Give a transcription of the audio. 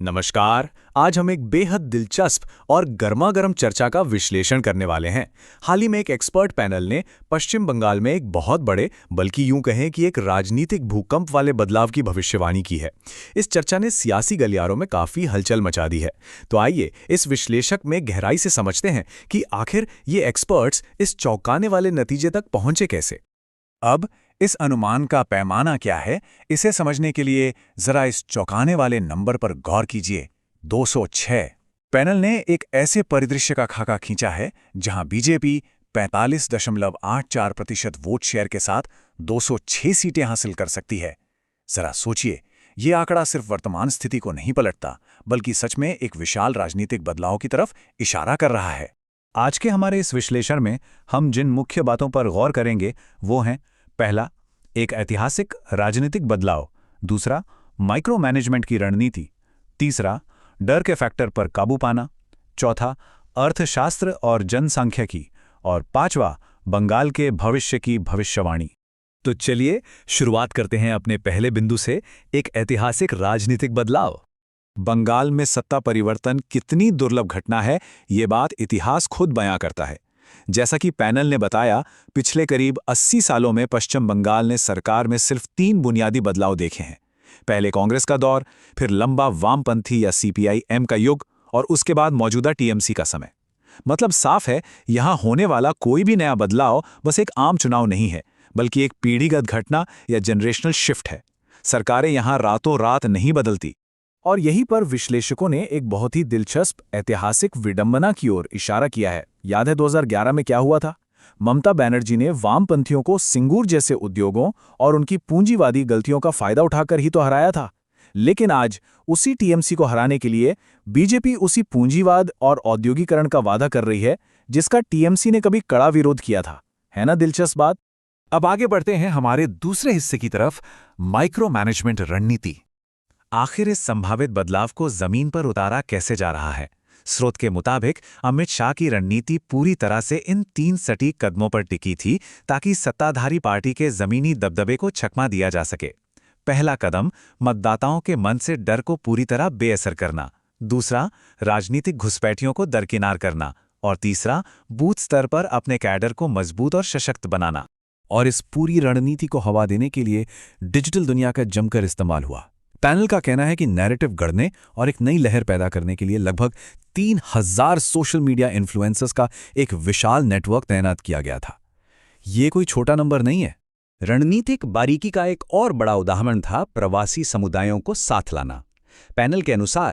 नमस्कार। आज हम एक बेहद दिलचस्प और गर्मागर्म चर्चा का विश्लेषण करने वाले हैं। हाल ही में एक एक्सपर्ट पैनल ने पश्चिम बंगाल में एक बहुत बड़े, बल्कि यूं कहें कि एक राजनीतिक भूकंप वाले बदलाव की भविष्यवाणी की है। इस चर्चा ने सियासी गलियारों में काफी हलचल मचा दी है। तो आइए इस विश्लेषक में गहराई से समझते हैं कि आखिर ये एक्सपर्ट्स इस चौंकाने वाले नतीजे तक पहुंचे कैसे। अब इस अनुमान का पैमाना क्या है, इसे समझने के लिए जरा इस चौंकाने वाले नंबर पर गौर कीजिए। 206। पैनल ने एक ऐसे परिदृश्य का खाका खींचा है जहां बीजेपी 45.84% वोट शेयर के साथ 206 सीटें हासिल कर सकती है। जरा सोचिए, ये आंकड़ा सिर्फ वर्तमान स्थिति को नहीं पलटता, बल्कि सच में एक विशाल राजनीतिक बदलाव की तरफ इशारा कर रहा है। आज के हमारे इस विश्लेषण में हम जिन मुख्य बातों पर गौर करेंगे वो हैं: पहला, एक ऐतिहासिक राजनीतिक बदलाव; दूसरा, माइक्रो मैनेजमेंट की रणनीति; तीसरा, डर के फैक्टर पर काबू पाना; चौथा, अर्थशास्त्र और जनसांख्यिकी; और पांचवा, बंगाल के भविष्य की भविष्यवाणी। तो चलिए शुरुआत करते हैं अपने पहले बिंदु से, एक ऐतिहासिक राजनीतिक बदलाव। बंगाल में सत्ता परिवर्तन कितनी दुर्लभ घटना है, ये बात इतिहास खुद बयां करता है। जैसा कि पैनल ने बताया, पिछले करीब 80 सालों में पश्चिम बंगाल ने सरकार में सिर्फ 3 बुनियादी बदलाव देखे हैं। पहले कांग्रेस का दौर, फिर लंबा वामपंथी या सीपीआई-एम का युग, और उसके बाद मौजूदा टीएमसी का समय। मतलब साफ है, यहां होने वाला कोई भी नया बदलाव बस एक आम चुनाव नहीं है, बल्कि एक पीढ़ीगत घटना या जनरेशनल शिफ्ट है। सरकारें यहां रातों रात नहीं बदलती। और यहीं पर विश्लेषकों ने एक बहुत ही दिलचस्प ऐतिहासिक विडंबना की ओर इशारा किया है। याद है 2011 में क्या हुआ था? ममता बनर्जी ने वामपंथियों को सिंगूर जैसे उद्योगों और उनकी पूंजीवादी गलतियों का फायदा उठाकर ही तो हराया था। लेकिन आज उसी टीएमसी को हराने के लिए बीजेपी उसी पूंजीवाद और औद्योगिकरण का वादा कर रही है जिसका टीएमसी ने कभी कड़ा विरोध किया था। है ना दिलचस्प बात? अब आगे बढ़ते हैं हमारे दूसरे हिस्से की तरफ, माइक्रो मैनेजमेंट रणनीति। आखिर इस संभावित बदलाव को जमीन पर उतारा कैसे जा रहा है? स्रोत के मुताबिक अमित शाह की रणनीति पूरी तरह से इन 3 सटीक कदमों पर टिकी थी ताकि सत्ताधारी पार्टी के जमीनी दबदबे को चकमा दिया जा सके। पहला कदम, मतदाताओं के मन से डर को पूरी तरह बेअसर करना; दूसरा, राजनीतिक घुसपैठियों को दरकिनार करना; और तीसरा, बूथ स्तर पर अपने कैडर को मजबूत और सशक्त बनाना। और इस पूरी रणनीति को हवा देने के लिए डिजिटल दुनिया का जमकर इस्तेमाल हुआ। पैनल का कहना है कि नैरेटिव गढ़ने और एक नई लहर पैदा करने के लिए लगभग 3000 सोशल मीडिया इन्फ्लुएंसर्स का एक विशाल नेटवर्क तैनात किया गया था। ये कोई छोटा नंबर नहीं है। रणनीतिक बारीकी का एक और बड़ा उदाहरण था प्रवासी समुदायों को साथ लाना। पैनल के अनुसार